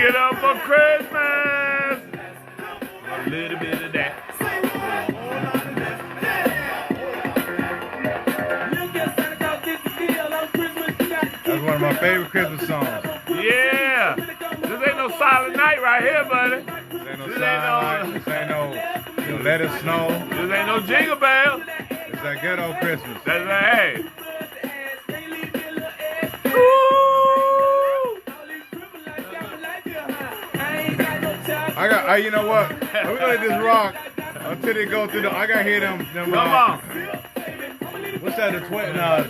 get up for Christmas. A little bit of that. That's one of my favorite Christmas songs. Yeah. This ain't no Silent Night right here, buddy. This ain't no Silent Night. This ain't no Let It Snow. This ain't no Jingle Bell. It's that ghetto Christmas. That's that, hey. You know what? We're gonna let this rock until they go through I gotta hear them. Come on. What's that? The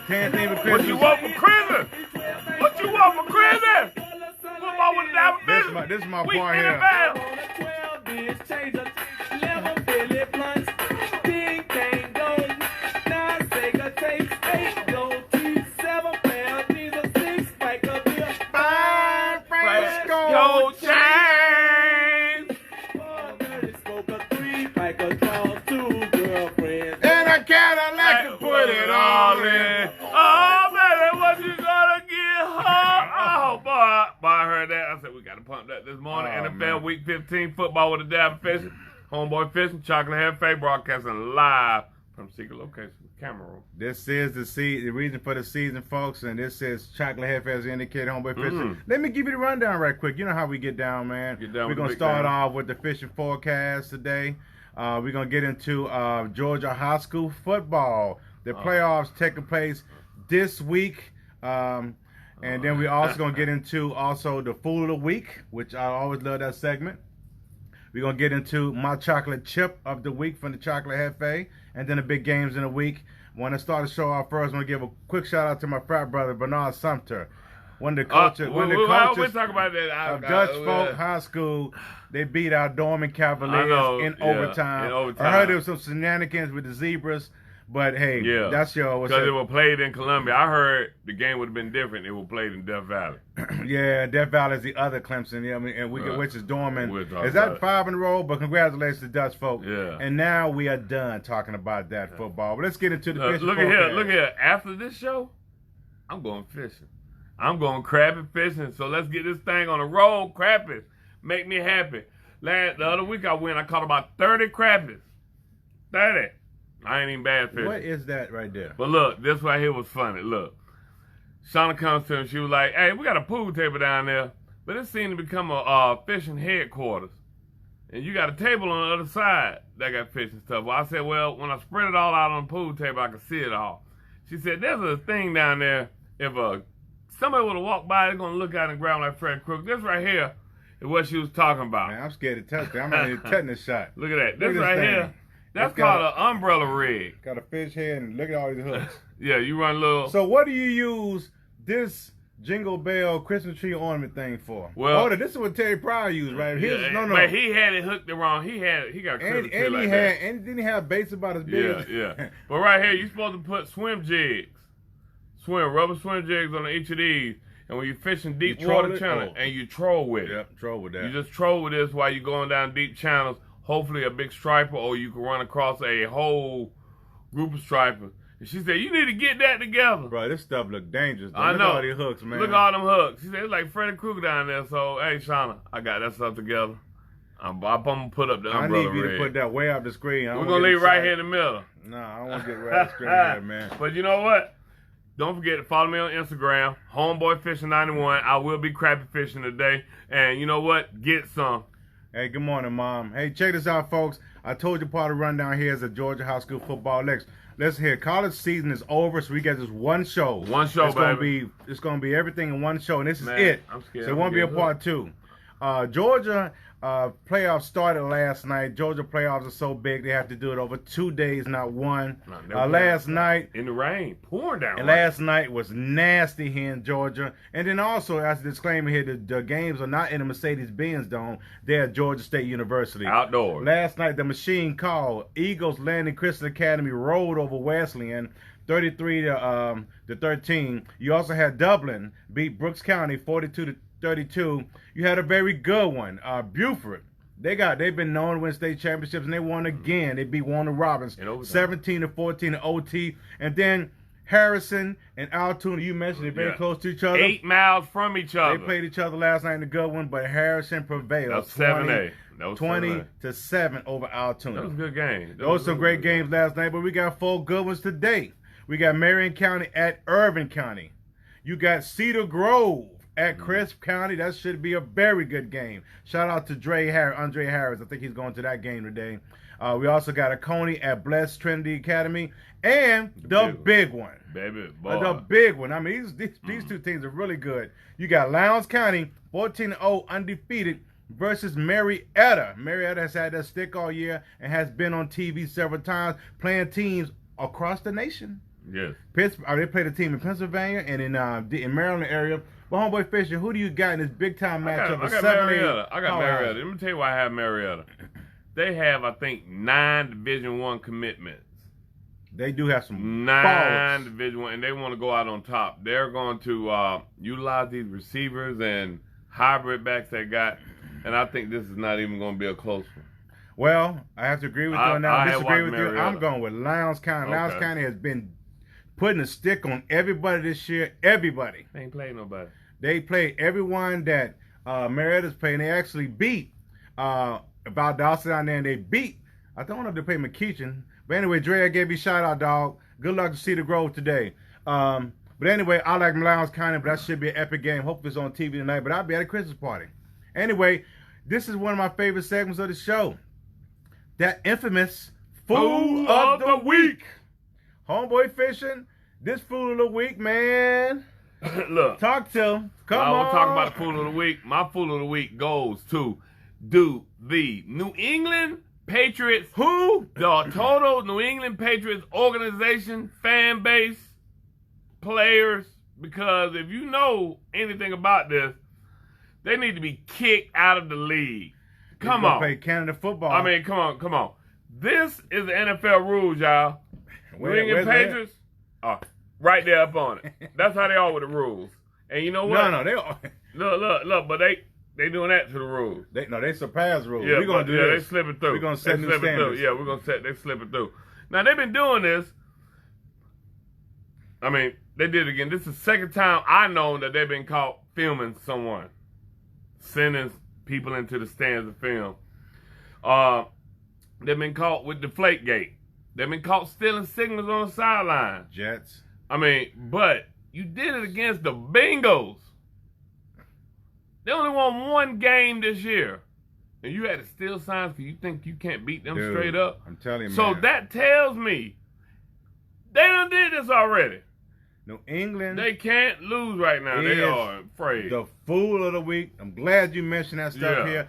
10th theme of Christmas. What you want for Christmas? What you want for Christmas? Football with the diamond. This is my part here. This morning, NFL Week 15 football with the Jefe Fishing, Homeboy Fishing, ChocolateJefe broadcasting live from secret location, camera room. This is the reason for the season, folks, and this is ChocolateJefe as indicated, Homeboy Fishing. Let me give you the rundown right quick. You know how we get down, man. We're going to start off with the fishing forecast today. We're going to get into Georgia high school football. The playoffs taking place this week. And then we're also going to get into the Fool of the Week, which I always love that segment. We're going to get into my chocolate chip of the week from the ChocolateJefe, and then the big games in the week. Want to start the show off first. I want to give a quick shout out to my frat brother, Bernard Sumter. One of the coaches, we'll talk about that. Of Dutch Folk High School. They beat our Dorman Cavaliers in overtime. I heard there was some shenanigans with the Zebras. But hey, that's because it was played in Columbia. I heard the game would have been different. It was played in Death Valley. Yeah, Death Valley is the other Clemson. Yeah, I mean, and which is Dorman. Is that 5 in a row? But congratulations to Dutch folk. Yeah. And now we are done talking about that football. But let's get into the fishing. Look here. After this show, I'm going fishing. I'm going crappie fishing. So let's get this thing on the road. Crappies make me happy. The other week I caught about 30 crappies. 30. I ain't even bad fishing. What is that right there? But look, this right here was funny. Look, Shauna comes to him. She was like, "Hey, we got a pool table down there, but it seemed to become a fishing headquarters. And you got a table on the other side that got fishing stuff." Well, I said, "Well, when I spread it all out on the pool table, I could see it all." She said, "There's a thing down there. If somebody would have walked by, they're gonna look out and grab like Fred Crook. This right here is what she was talking about." Man, I'm scared to touch that. I'm not even touching this shot. Look at that. This right here. That's called an umbrella rig. Got a fish head and look at all these hooks. Yeah, you run a little. So what do you use this Jingle Bell Christmas tree ornament thing for? Well, this is what Terry Pryor used, right? No. But he had it hooked around. He got a Christmas tree like that. And didn't he have bass about his big? Yeah. But right here, you're supposed to put swim jigs. Rubber swim jigs on each of these. And when you're fishing deep water channels, and you troll with it. Yep, troll with that. You just troll with this while you're going down deep channels. Hopefully a big striper, or you can run across a whole group of stripers. And she said, "You need to get that together." Bro, this stuff look dangerous. I know. Look at all these hooks, man. Look at all them hooks. She said, "It's like Freddy Krueger down there." So, hey, Shauna, I got that stuff together. I'm going to put up the umbrella I need you rig. to put that way up the screen. We're going to leave right here in the middle. No, I don't want to get right up the screen here, man. But you know what? Don't forget to follow me on Instagram, Homeboy Fishing-91. I will be crappie fishing today. And you know what? Get some. Hey, good morning, Mom. Hey, check this out, folks. I told you part of the rundown here is the Georgia High School football legs. Listen here, college season is over, so we got just one show. One show, it's gonna be everything in one show, and this is it. I'm scared. So it won't be a part 2. Georgia playoffs started last night. Georgia playoffs are so big they have to do it over 2 days, not one. Last night in the rain, pouring down. And last night was nasty here in Georgia. And then also, as a disclaimer here, the games are not in the Mercedes-Benz Dome. They're at Georgia State University. Outdoors. Last night, the machine called. Eagles Landing Christian Academy rolled over Wesleyan, 33-13. You also had Dublin beat Brooks County 42-32. You had a very good one. Buford. They've been known to win state championships, and they won again. They beat Warner Robbins 17-14 in OT. And then Harrison and Altoona, you mentioned they're very close to each other. 8 miles from each other. They played each other last night in a good one, but Harrison prevailed. That was 7-8. 20-7 over Altoona. That was a good game. Those were some great games last night, but we got 4 good ones today. We got Marion County at Irvin County. You got Cedar Grove at Crisp County. That should be a very good game. Shout out to Andre Harris. I think he's going to that game today. We also got a Coney at Blessed Trinity Academy. And the big one. Baby boy. The big one. I mean, these two teams are really good. You got Lowndes County, 14-0, undefeated, versus Marietta. Marietta has had that stick all year and has been on TV several times, playing teams across the nation. Yes. They played a team in Pennsylvania and in Maryland area. Well, Homeboy Fishing, who do you got in this big time matchup? I got Marietta. Marietta. Let me tell you why I have Marietta. They have, I think, 9 Division I commitments. They do have some 9 balls. Division I, and they want to go out on top. They're going to utilize these receivers and hybrid backs they got, and I think this is not even going to be a close one. Well, I have to agree with you on that. I disagree with Marietta. you. I'm going with Lowndes County. Lowndes County has been putting a stick on everybody this year. Everybody. They ain't played nobody. They played everyone that Marietta's playing. They actually beat Valdosta down there, and they beat, I don't know if they played McKeachin. But anyway, Dre, I gave you a shout out, dog. Good luck to Cedar Grove today. But anyway, I like Lowndes County, but that should be an epic game. Hopefully it's on TV tonight, but I'll be at a Christmas party. Anyway, this is one of my favorite segments of the show. That infamous Fool of the Week. Homeboy Fishing, this Fool of the Week, man. Look. Talk to him. Come on. I want to talk about the Fool of the Week. My Fool of the Week goes to the New England Patriots. Who? The total New England Patriots organization, fan base, players. Because if you know anything about this, they need to be kicked out of the league. Come on. Play Canada football. I mean, come on. This is the NFL rules, y'all. New England Patriots, right there up on it. That's how they are with the rules. And you know what? No, they are. Look, but they doing that to the rules. They surpass rules. Yeah, we're gonna do this. They slipping through. We're gonna set new standards. Yeah, they slipping through. Now they've been doing this. I mean, they did it again. This is the second time I know that they've been caught filming someone, sending people into the stands to film. They've been caught with Deflategate. They've been caught stealing signals on the sideline. Jets. I mean, but you did it against the Bengals. They only won 1 game this year. And you had to steal signs because you think you can't beat them straight up. I'm telling you, so man. that tells me they done did this already. New England. They can't lose right now. They are afraid. The Fool of the Week. I'm glad you mentioned that stuff here.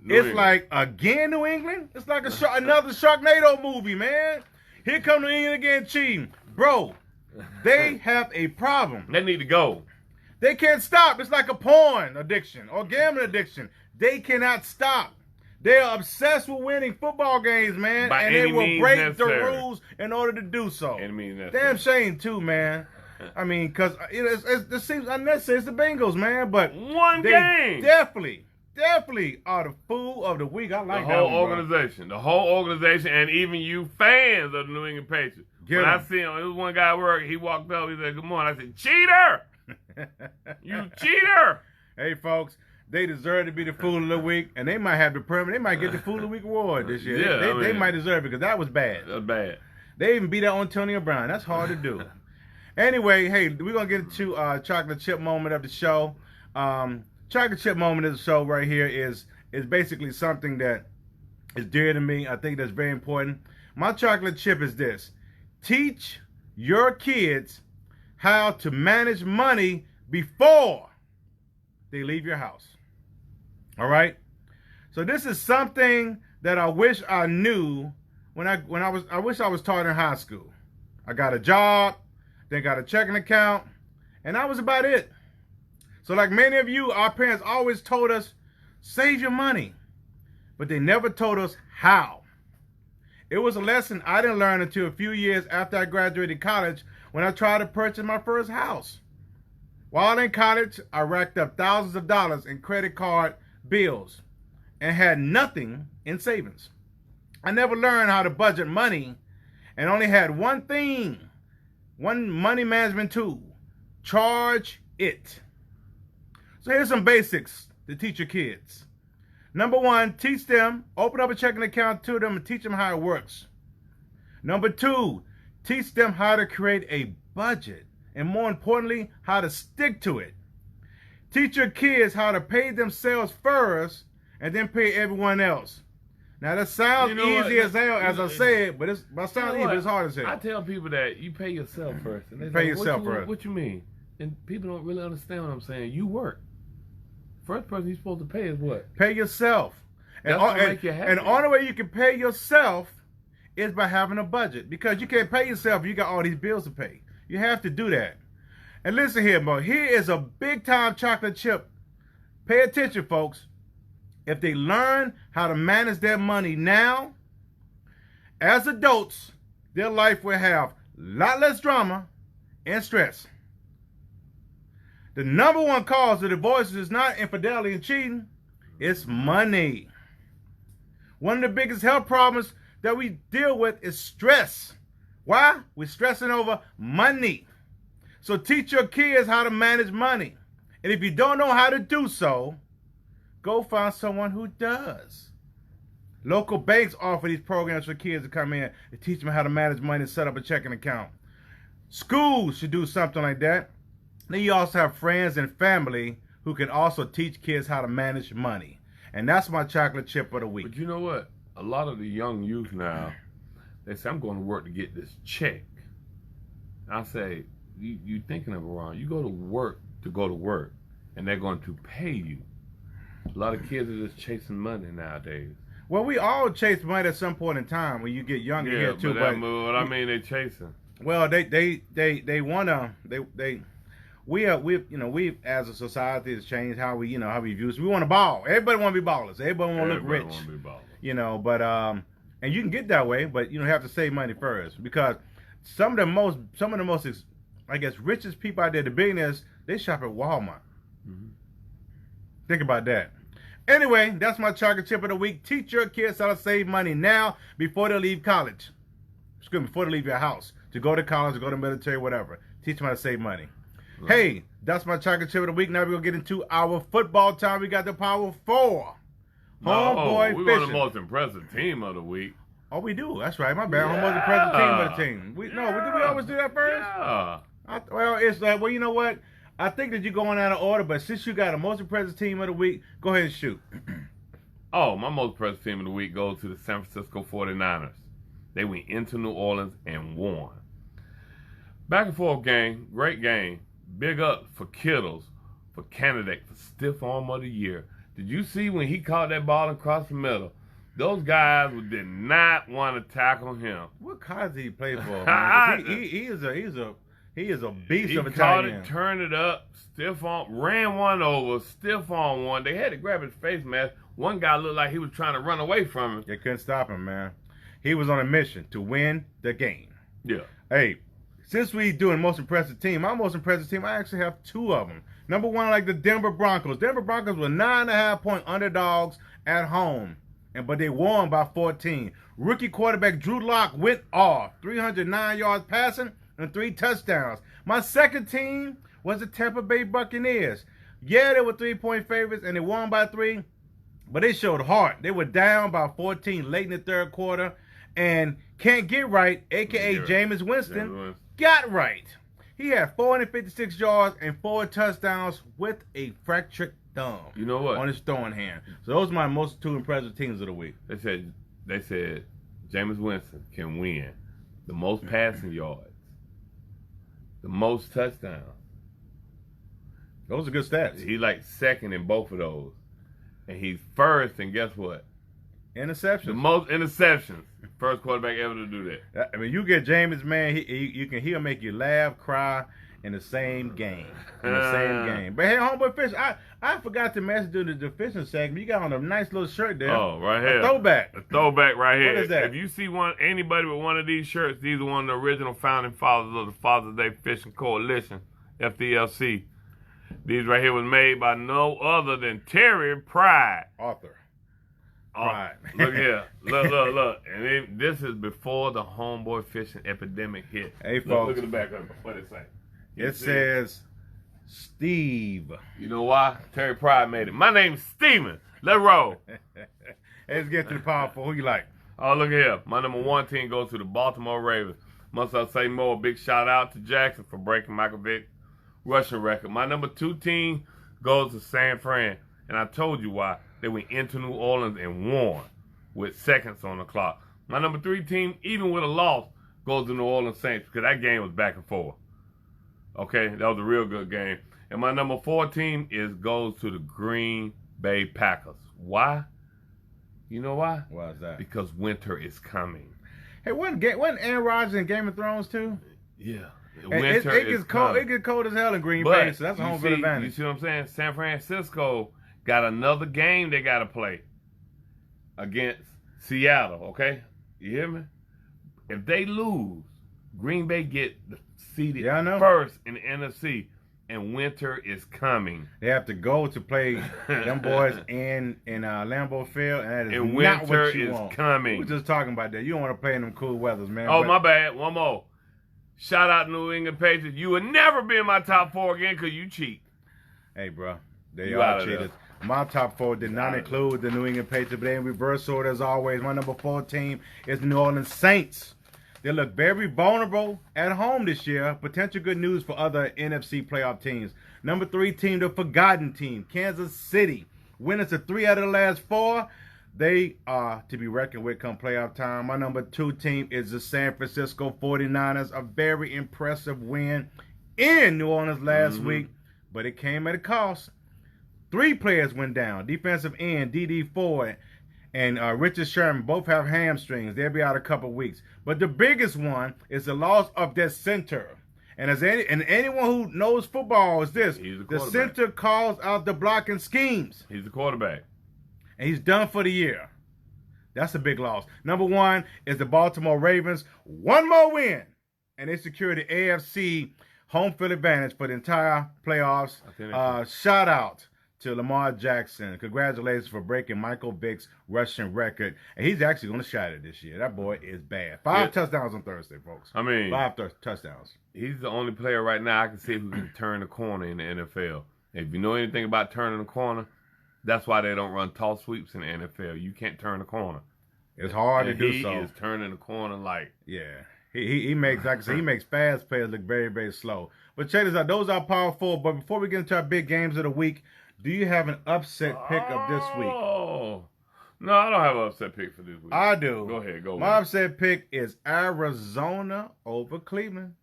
It's like, again, New England? It's like another Sharknado movie, man. Here come New England again cheating. Bro, they have a problem. They need to go. They can't stop. It's like a porn addiction or gambling addiction. They cannot stop. They are obsessed with winning football games, man. And they will break the rules in order to do so. Damn shame, too, man. I mean, because it seems unnecessary. It's the Bengals, man. But 1 game. Definitely are the Fool of the Week. I like the whole organization, and even you fans of the New England Patriots. When I see him, there was one guy at work, he walked up, he said, "Good morning." I said, "Cheater! You cheater!" Hey, folks, they deserve to be the Fool of the Week, and they might have the permit. They might get the Fool of the Week award this year. Yeah, they might deserve it because that was bad. That's bad. They even beat out Antonio Brown. That's hard to do. Anyway, hey, we're going to get into chocolate chip moment of the show. Chocolate chip moment of the show right here is basically something that is dear to me. I think that's very important. My chocolate chip is this. Teach your kids how to manage money before they leave your house. All right? So this is something that I wish I knew I wish I was taught in high school. I got a job, then got a checking account, and that was about it. So like many of you, our parents always told us, save your money. But they never told us how. It was a lesson I didn't learn until a few years after I graduated college when I tried to purchase my first house. While in college, I racked up thousands of dollars in credit card bills and had nothing in savings. I never learned how to budget money and only had one One money management tool. Charge it. So here's some basics to teach your kids. Number one, teach them, open up a checking account to them and teach them how it works. Number two, teach them how to create a budget and more importantly, how to stick to it. Teach your kids how to pay themselves first and then pay everyone else. Now that sounds easy as hell as I say it, but it's hard as hell. I tell people that you pay yourself first. And they pay yourself first. What you mean? And people don't really understand what I'm saying. You work. First person you're supposed to pay is what? Pay yourself. And the only way you can pay yourself is by having a budget. Because you can't pay yourself if you got all these bills to pay. You have to do that. And listen here, Mo. Here is a big-time chocolate chip. Pay attention, folks. If they learn how to manage their money now, as adults, their life will have a lot less drama and stress. The number one cause of divorces is not infidelity and cheating, it's money. One of the biggest health problems that we deal with is stress. Why? We're stressing over money. So teach your kids how to manage money. And if you don't know how to do so, go find someone who does. Local banks offer these programs for kids to come in and teach them how to manage money and set up a checking account. Schools should do something like that. Then you also have friends and family who can also teach kids how to manage money. And that's my chocolate chip of the week. But you know what? A lot of the young youth now, they say, I'm going to work to get this check. I say, you thinking of it wrong. You go to work, and they're going to pay you. A lot of kids are just chasing money nowadays. Well, we all chase money at some point in time when you get younger here too. But what I mean, they chasing. Well, they wanna we as a society has changed how we view this. We want to ball. Everybody want to be ballers. Everybody want to look rich. Want to be ballers. But and you can get that way, but you have to save money first because some of the most I guess richest people out there, the billionaires, they shop at Walmart. Mm-hmm. Think about that. Anyway, that's my chocolate chip of the week. Teach your kids how to save money now before they leave college. Excuse me, before they leave your house. To go to college, to go to military, whatever. Teach them how to save money. Right. Hey, that's my chocolate chip of the week. Now we're going to get into our football time. We got the Power 4. Homeboy Fishing. We're on the most impressive team of the week. Oh, we do. That's right. My bad. Homeboy's the impressive team of the team. Did we always do that first? Yeah. It's like, well, you know what? I think that you're going out of order, but since you got a most impressive team of the week, go ahead and shoot. My most impressive team of the week goes to the San Francisco 49ers. They went into New Orleans and won. Back and forth game, great game. Big up for Kittles, for candidate for Stiff Arm of the Year. Did you see when he caught that ball across the middle? Those guys did not want to tackle him. What college did he play for? He is a beast of a tight end. He caught it, turned it up, stiff arm, ran one over, stiff arm one. They had to grab his face mask. One guy looked like he was trying to run away from him. They couldn't stop him, man. He was on a mission to win the game. Yeah. Hey, since we doing most impressive team, my most impressive team, I actually have two of them. Number one, I like the Denver Broncos. Denver Broncos were 9.5-point underdogs at home, but they won by 14. Rookie quarterback Drew Lock went off, 309 yards passing and 3 touchdowns. My second team was the Tampa Bay Buccaneers. Yeah, they were 3-point favorites and they won by 3, but they showed heart. They were down by 14 late in the third quarter, and Can't Get Right, a.k.a. Jameis Winston, got right. He had 456 yards and 4 touchdowns with a fractured thumb. You know what? On his throwing hand. So those are my most two impressive teams of the week. They said Jameis Winston can win the most passing yards, the most touchdowns. Those are good stats. He like second in both of those. And he's first, and guess what? Interceptions. The most interceptions. First quarterback ever to do that. I mean, you get Jameis, man, he'll make you laugh, cry in the same game. But hey, Homeboy Fish, I forgot to mention during the fishing segment, you got on a nice little shirt there. Oh, right here. A throwback. A throwback right here. What is that? If you see anybody with one of these shirts, these are one of the original founding fathers of the Father's Day Fishing Coalition, FDLC. These right here was made by no other than Terry Pride. Author. Right. Look here. Look. And this is before the homeboy fishing epidemic hit. Hey, folks. Look at the back of it. What it say? It says Steve. You know why? Terry Pride made it. My name's Steven. Let's roll. Let's get to the powerful. Who you like? Oh, look here. My number 1 team goes to the Baltimore Ravens. Must I say more? Big shout out to Jackson for breaking Michael Vick's rushing record. My number 2 team goes to San Fran. And I told you why. They went into New Orleans and won with seconds on the clock. My number 3 team, even with a loss, goes to New Orleans Saints because that game was back and forth. Okay, that was a real good game. And my number 4 team goes to the Green Bay Packers. Why? You know why? Why is that? Because winter is coming. Hey, wasn't Aaron Rodgers in Game of Thrones too? Yeah. Winter it gets cold. It gets cold as hell in Green Bay, so that's a home field advantage. You see what I'm saying? San Francisco got another game they got to play against Seattle. Okay, you hear me? If they lose, Green Bay get seeded first in the NFC, and winter is coming. They have to go to play them boys in Lambeau Field, and that is and not winter what you is want. coming. We're just talking about that. You don't want to play in them cool weathers, man. Oh, my bad. One more. Shout out to New England Patriots. You would never be in my top 4 again because you cheat. Hey, bro. They are cheaters. My top 4 did not include the New England Patriots, but they in reverse order as always. My number 4 team is the New Orleans Saints. They look very vulnerable at home this year. Potential good news for other NFC playoff teams. Number 3 team, the forgotten team, Kansas City. Winners of 3 out of the last 4. They are to be reckoned with come playoff time. My number 2 team is the San Francisco 49ers. A very impressive win in New Orleans last week, but it came at a cost. 3 players went down. Defensive end, D.D. Ford and Richard Sherman both have hamstrings. They'll be out a couple weeks. But the biggest one is the loss of their center. And anyone who knows football is this. The center calls out the blocking schemes. He's the quarterback. And he's done for the year. That's a big loss. Number 1 is the Baltimore Ravens. 1 more win. And they secure the AFC home field advantage for the entire playoffs. Shout out to Lamar Jackson. Congratulations for breaking Michael Vick's rushing record. And he's actually going to shatter it this year. That boy is bad. 5 touchdowns on Thursday, folks. I mean, 5 touchdowns. He's the only player right now I can see who can turn the corner in the NFL. If you know anything about turning the corner, that's why they don't run toss sweeps in the NFL. You can't turn the corner. It's hard to do so. He is turning the corner like... Yeah. He makes, like I said, he makes fast players look very, very slow. But check this out. Those are Power 4. But before we get into our big games of the week, do you have an upset pick of this week? Oh. No, I don't have an upset pick for this week. I do. Go ahead. My upset pick is Arizona over Cleveland.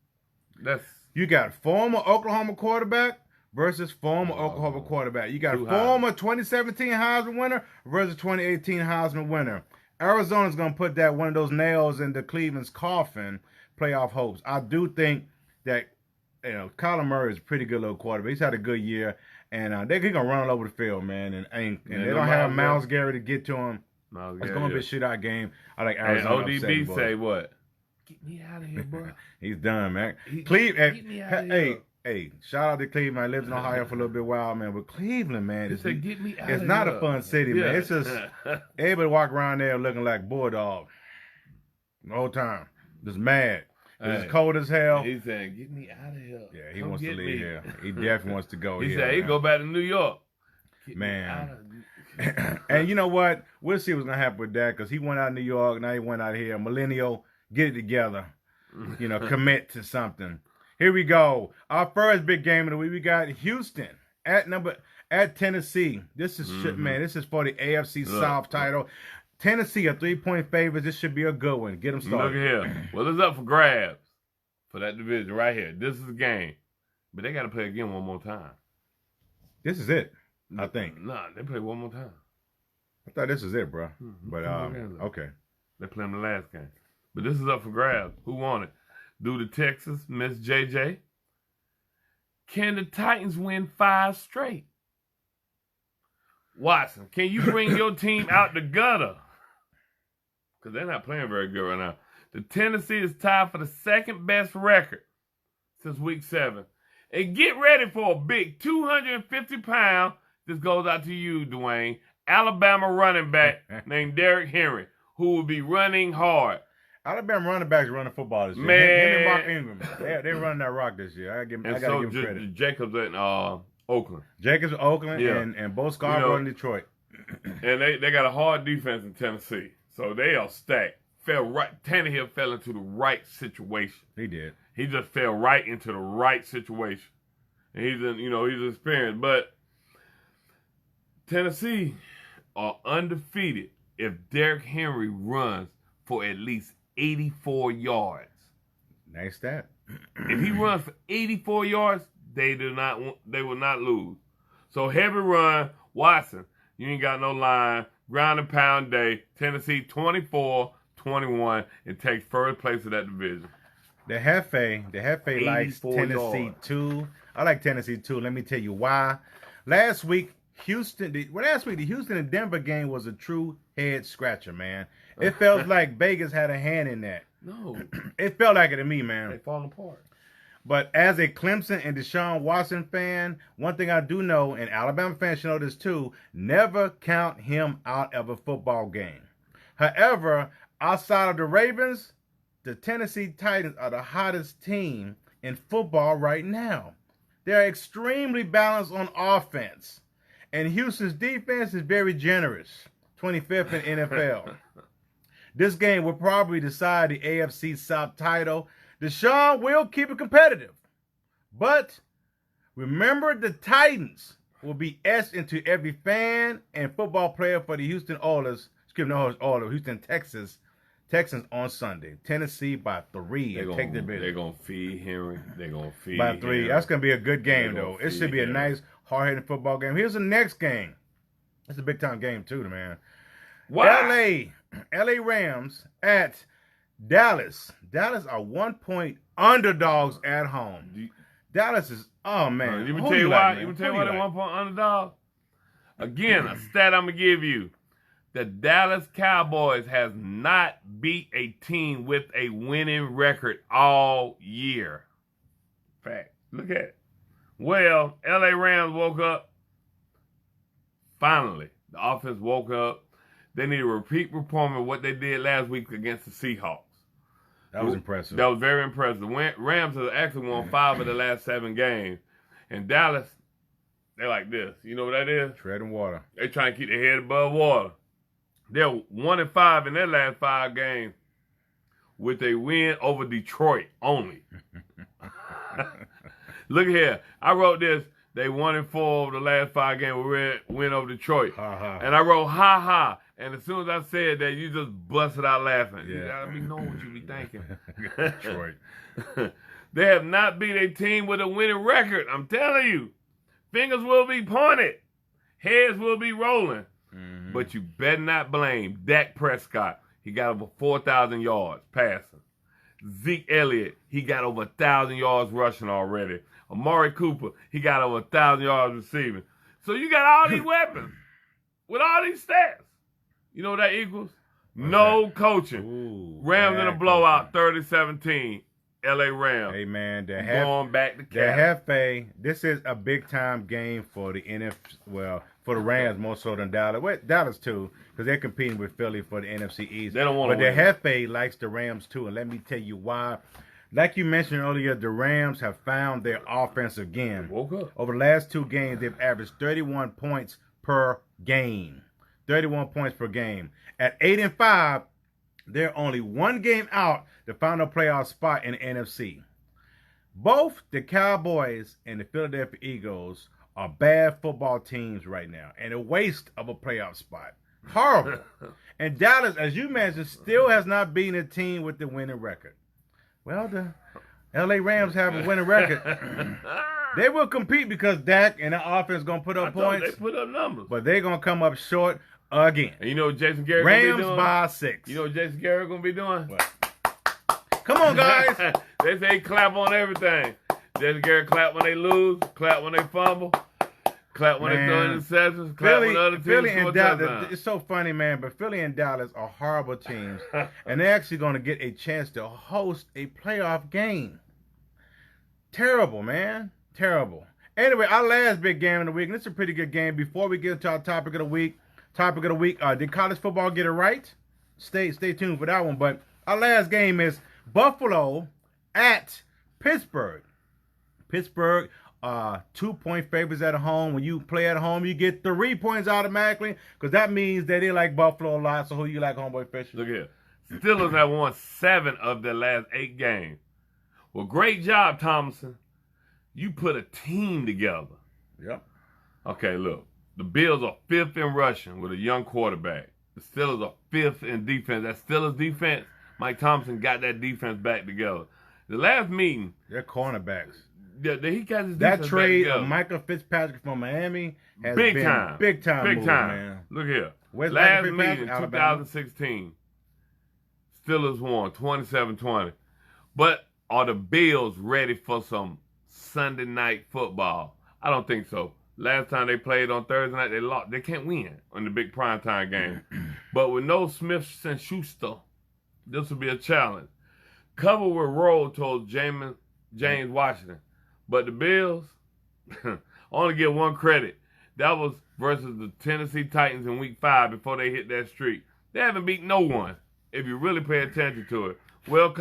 You got former Oklahoma quarterback versus former Oklahoma quarterback. You got former 2017 Heisman winner versus 2018 Heisman winner. Arizona's going to put one of those nails into Cleveland's coffin, playoff hopes. I do think that Kyler Murray is a pretty good little quarterback. He's had a good year, and he's going to run all over the field, man. And they don't have Myles Garrett to get to him. It's going to be a shootout game. I like Arizona. And ODB say what? Get me out of here, bro. He's done, man. Cleveland. Get me out of here. Hey, shout out to Cleveland. I lived in Ohio for a little bit while, man. But Cleveland, man, it's not a fun city, man. It's just everybody walk around there looking like bulldog the whole time. Just mad. It's cold as hell. He's saying, get me out of here. Yeah, he wants to leave here. He definitely wants to go here. He said he'd go back to New York. Man. And you know what? We'll see what's going to happen with that because he went out of New York. Now he went out here. Millennial, get it together. Commit to something. Here we go. Our first big game of the week. We got Houston at Tennessee. This is man. This is for the AFC South title. Tennessee are 3-point favorites. This should be a good one. Get them started. Look here. Well, it's up for grabs for that division right here. This is the game, but they got to play again one more time. This is it, I think. Nah, they play one more time. I thought this was it, bro. But okay. They play them the last game, but this is up for grabs. Who won it? Do the Texas miss JJ? Can the Titans win 5 straight? Watson, can you bring your team out the gutter? Because they're not playing very good right now. The Tennessee is tied for the second best record since week 7. And get ready for a big 250-pound, this goes out to you, Dwayne, Alabama running back named Derrick Henry, who will be running hard. Alabama running backs running football this year. Man. Him and Mark Ingram. They're running that rock this year. I gotta give him credit. Jacobs at Oakland. Jacobs at Oakland and Bo Scarborough in Detroit. And they got a hard defense in Tennessee. So they are stacked. Tannehill fell into the right situation. He did. He just fell right into the right situation. And he's experienced. But Tennessee are undefeated if Derrick Henry runs for at least 84 yards. Nice stat. If he runs for 84 yards, they will not lose. So heavy run, Watson, you ain't got no line, ground and pound day, Tennessee 24-21, and takes first place in that division. The Jefe likes Tennessee too. I like Tennessee too. Let me tell you why. Last week, the Houston and Denver game was a true head scratcher, man. It felt like Vegas had a hand in that. No. It felt like it to me, man. They falling apart. But as a Clemson and Deshaun Watson fan, one thing I do know, and Alabama fans should know this too, never count him out of a football game. However, outside of the Ravens, the Tennessee Titans are the hottest team in football right now. They're extremely balanced on offense. And Houston's defense is very generous, 25th in NFL. This game will probably decide the AFC South title. Deshaun will keep it competitive. But remember, the Titans will be etched into every fan and football player for the Houston Texans on Sunday. Tennessee by 3 and take the bid. They're going to feed Henry. They're going to feed by 3. Henry. That's going to be a good game, though. It should be a nice, hard-hitting football game. Here's the next game. It's a big-time game, too, man. Wow. LA Rams at Dallas. Dallas are 1-point underdogs at home. Dallas is, oh, man. You tell you why? You tell you why they're 1-point underdogs? Again, a stat I'm going to give you. The Dallas Cowboys has not beat a team with a winning record all year. Fact. Look at it. Well, LA Rams woke up. Finally, the offense woke up. They need a repeat performance of what they did last week against the Seahawks. That was impressive. That was very impressive. The Rams have actually won 5 of the last 7 games. And Dallas, they're like this. You know what that is? Treading water. They trying to keep their head above water. They're 1-5 in their last 5 games with a win over Detroit only. Look here. I wrote this. They 1-4 over the last 5 games. We win over Detroit. And I wrote, ha ha. And as soon as I said that, you just busted out laughing. Yeah. You gotta be knowing what you be thinking. Detroit. They have not beat a team with a winning record. I'm telling you. Fingers will be pointed. Heads will be rolling. Mm-hmm. But you better not blame Dak Prescott. He got over 4,000 yards passing. Zeke Elliott, he got over 1,000 yards rushing already. Amari Cooper, he got over 1,000 yards receiving. So you got all these weapons with all these stats. You know what that equals? No coaching. Ooh, Rams in a blowout, 30-17. LA Rams. Hey, man. Going back to the Jefe, this is a big-time game for the NFC. Well, for the Rams more so than Dallas. Well, Dallas, too, because they're competing with Philly for the NFC East. They don't want to win. But the Jefe likes the Rams, too, and let me tell you why. Like you mentioned earlier, the Rams have found their offense again. Woke up. Over the last 2 games, they've averaged 31 points per game. 31 points per game. At 8-5, they're only 1 game out the final playoff spot in the NFC. Both the Cowboys and the Philadelphia Eagles are bad football teams right now and a waste of a playoff spot. Horrible. And Dallas, as you mentioned, still has not beaten a team with the winning record. Well, the LA Rams have a winning record. They will compete because Dak and the offense going to put up points. They put up numbers. But they're going to come up short again. And you know what Jason Garrett going to be doing? Rams by 6. You know what Jason Garrett going to be doing? What? Come on, guys. They say clap on everything. Jason Garrett clap when they lose, clap when they fumble, clap when they throw interceptions, clap when other teams score touchdowns. It's so funny, man, but Philly and Dallas are horrible teams, and they're actually going to get a chance to host a playoff game. Terrible, man. Terrible. Anyway, our last big game of the week, and it's a pretty good game. Before we get to our topic of the week, Topic of the week, did college football get it right? Stay tuned for that one. But our last game is Buffalo at Pittsburgh. Pittsburgh, 2-point favorites at home. When you play at home, you get 3 points automatically because that means that they like Buffalo a lot. So who you like, Homeboy Fishing? Look here. Steelers have won 7 of their last 8 games. Well, great job, Thomason. You put a team together. Yep. Okay, look. The Bills are 5th in rushing with a young quarterback. The Steelers are 5th in defense. That Steelers defense, Mike Thompson got that defense back together. The last meeting. They're cornerbacks. Yeah, he got his that trade of Michael Fitzpatrick from Miami has been big time move, man. Look here. Where's last meeting in 2016, Steelers won 27-20. But are the Bills ready for some Sunday night football? I don't think so. Last time they played on Thursday night, they lost. They can't win on the big primetime game. But with no Smith and Schuster, this will be a challenge. Cover with roll told James Washington. But the Bills, only get one credit. That was versus the Tennessee Titans in Week 5 before they hit that streak. They haven't beat no one, if you really pay attention to it. Well,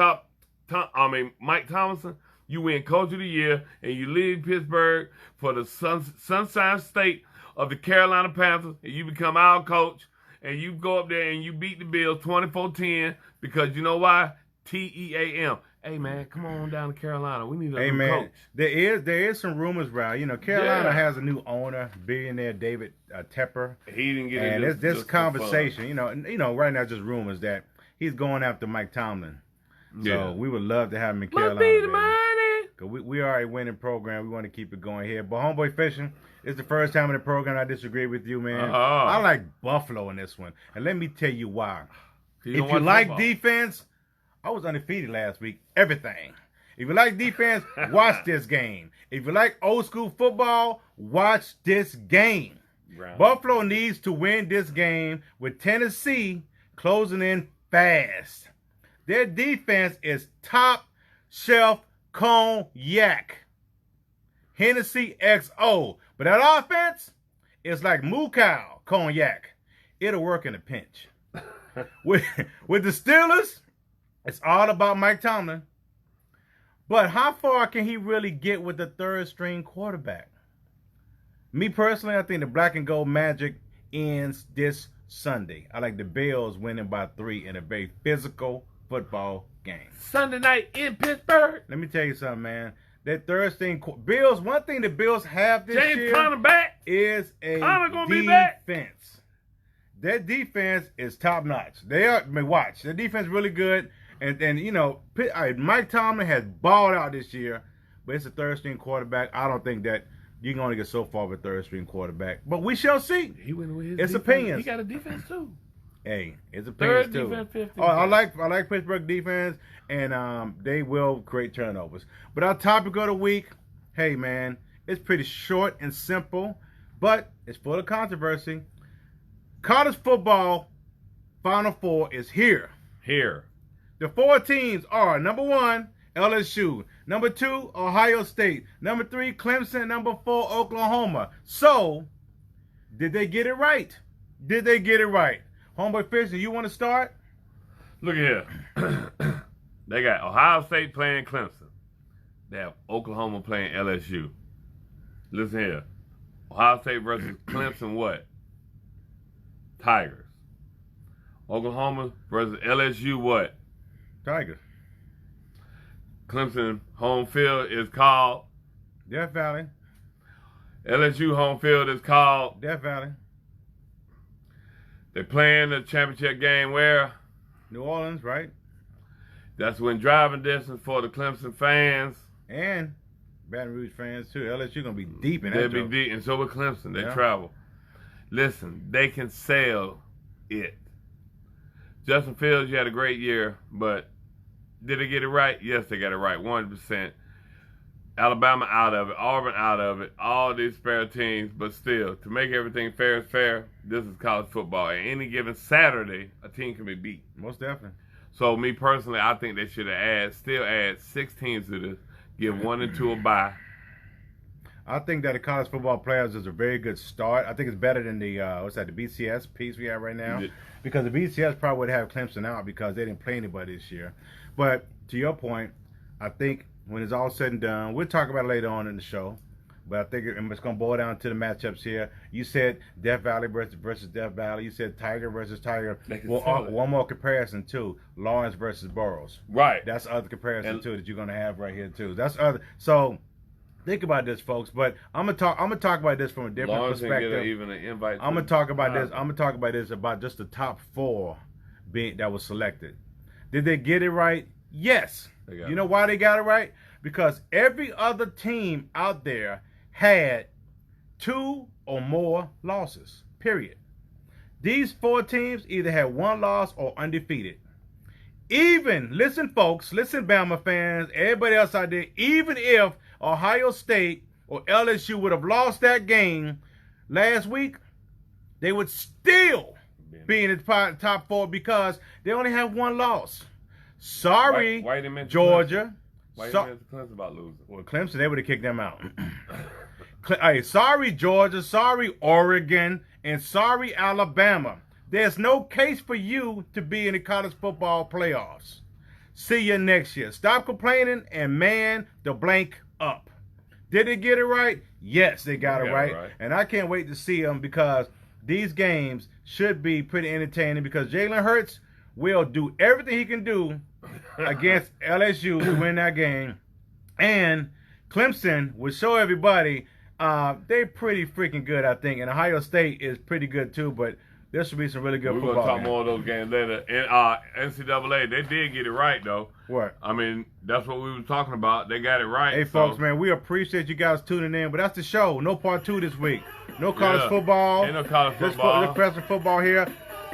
Mike Thomason, you win Coach of the Year, and you leave Pittsburgh for the Sunshine State of the Carolina Panthers, and you become our coach, and you go up there and you beat the Bills 24-10 because you know why? TEAM. Hey, man, come on down to Carolina. We need a new coach. There is some rumors around. You know, Carolina has a new owner, billionaire David Tepper. He didn't get and there's this conversation. You know, right now just rumors that he's going after Mike Tomlin. So we would love to have him in Carolina. Must be the money. Because we are a winning program. We want to keep it going here. But Homeboy Fishing, it's the first time in the program I disagree with you, man. I like Buffalo in this one. And let me tell you why. If you like defense, I was undefeated last week. Everything. If you like defense, watch this game. If you like old school football, watch this game. Right. Buffalo needs to win this game with Tennessee closing in fast. Their defense is top shelf cognac. Hennessy XO. But that offense is like Moo Cow cognac. It'll work in a pinch. with the Steelers, it's all about Mike Tomlin. But how far can he really get with the third string quarterback? Me personally, I think the black and gold magic ends this Sunday. I like the Bills winning by 3 in a very physical football game. Sunday night in Pittsburgh. Let me tell you something, man. That third string Bills, one thing the Bills have this year is a defense. Their defense is top notch. Watch. Their defense is really good. And you know, Mike Tomlin has balled out this year, but it's a third string quarterback. I don't think that you can only get so far with a third string quarterback. But we shall see. He went with his defense. Opinions. He got a defense too. Hey, it's opinions too. Defense, 50. I like Pittsburgh defense, and they will create turnovers. But our topic of the week, hey man, it's pretty short and simple, but it's full of controversy. College football Final Four is here. The 4 teams are number 1, LSU. Number 2, Ohio State. Number 3, Clemson. Number 4, Oklahoma. So, did they get it right? Homeboy Fishing, you want to start? Look here. They got Ohio State playing Clemson. They have Oklahoma playing LSU. Listen here. Ohio State versus Clemson what? Tigers. Oklahoma versus LSU what? Tigers. Clemson home field is called Death Valley. LSU home field is called Death Valley. They're playing the championship game where? New Orleans, right? That's when driving distance for the Clemson fans. And Baton Rouge fans too. LSU gonna be deep in that. They'll be deep, and so will Clemson. They travel. Listen, they can sell it. Justin Fields, you had a great year, but did they get it right? Yes, they got it right, 100%. Alabama out of it, Auburn out of it, all these fair teams, but still, to make everything fair is fair, this is college football. And any given Saturday, a team can be beat. Most definitely. So me personally, I think they should have still add 6 teams to this, give 1 and 2 a bye. I think that the college football players is a very good start. I think it's better than the the BCS piece we have right now, because the BCS probably would have Clemson out because they didn't play anybody this year. But to your point, I think when it's all said and done, we'll talk about it later on in the show. But I think it's going to boil down to the matchups here. You said Death Valley versus Death Valley. You said Tiger versus Tiger. Well, one more comparison too: Lawrence versus Burroughs. Right. That's other comparison too that you're going to have right here too. That's other. So think about this, folks. But I'm gonna talk about this from a different perspective. Get even an invite. I'm gonna talk about this. I'm gonna talk about this about just the top 4 that was selected. Did they get it right? Yes. You know why they got it right? Because every other team out there had 2 or more losses, period. These 4 teams either had 1 loss or undefeated. Even, listen folks, listen Bama fans, everybody else out there, even if Ohio State or LSU would have lost that game last week, they would still be in the top 4 because they only have 1 loss. Sorry, Georgia. Why you mention Clemson about losing? Well, Clemson, they would have kicked them out. Hey, sorry, Georgia. Sorry, Oregon. And sorry, Alabama. There's no case for you to be in the college football playoffs. See you next year. Stop complaining and man the blank up. Did they get it right? Yes, they got it right. And I can't wait to see them because these games should be pretty entertaining because Jalen Hurts will do everything he can do against LSU to win that game. And Clemson will show everybody they're pretty freaking good, I think. And Ohio State is pretty good too, but there should be some really good football. We're going to talk more of those games later. And NCAA, they did get it right, though. What? I mean, that's what we were talking about. They got it right. Hey, folks, man, we appreciate you guys tuning in, but that's the show. No part 2 this week. No college football. Ain't no college football. Just professional football here.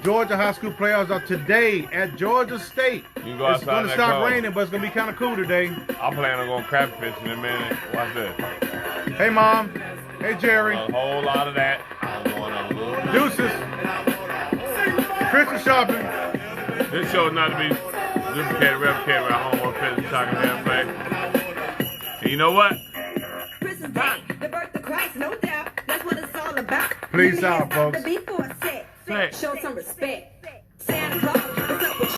Georgia high school playoffs are today at Georgia State. You can go outside. It's going to stop raining, but it's going to be kind of cool today. I'm planning on going crab fishing in a minute. Watch this. Hey, Mom. Hey, Jerry. A whole lot of that. Deuces. Christmas shopping. This show is not to be duplicated, replicated by Homeboy Fishing, ChocolateJefe. And you know what? Christmas Day, the birth of Christ, no doubt. That's what it's all about. Please out, folks. Show some respect. Santa Claus.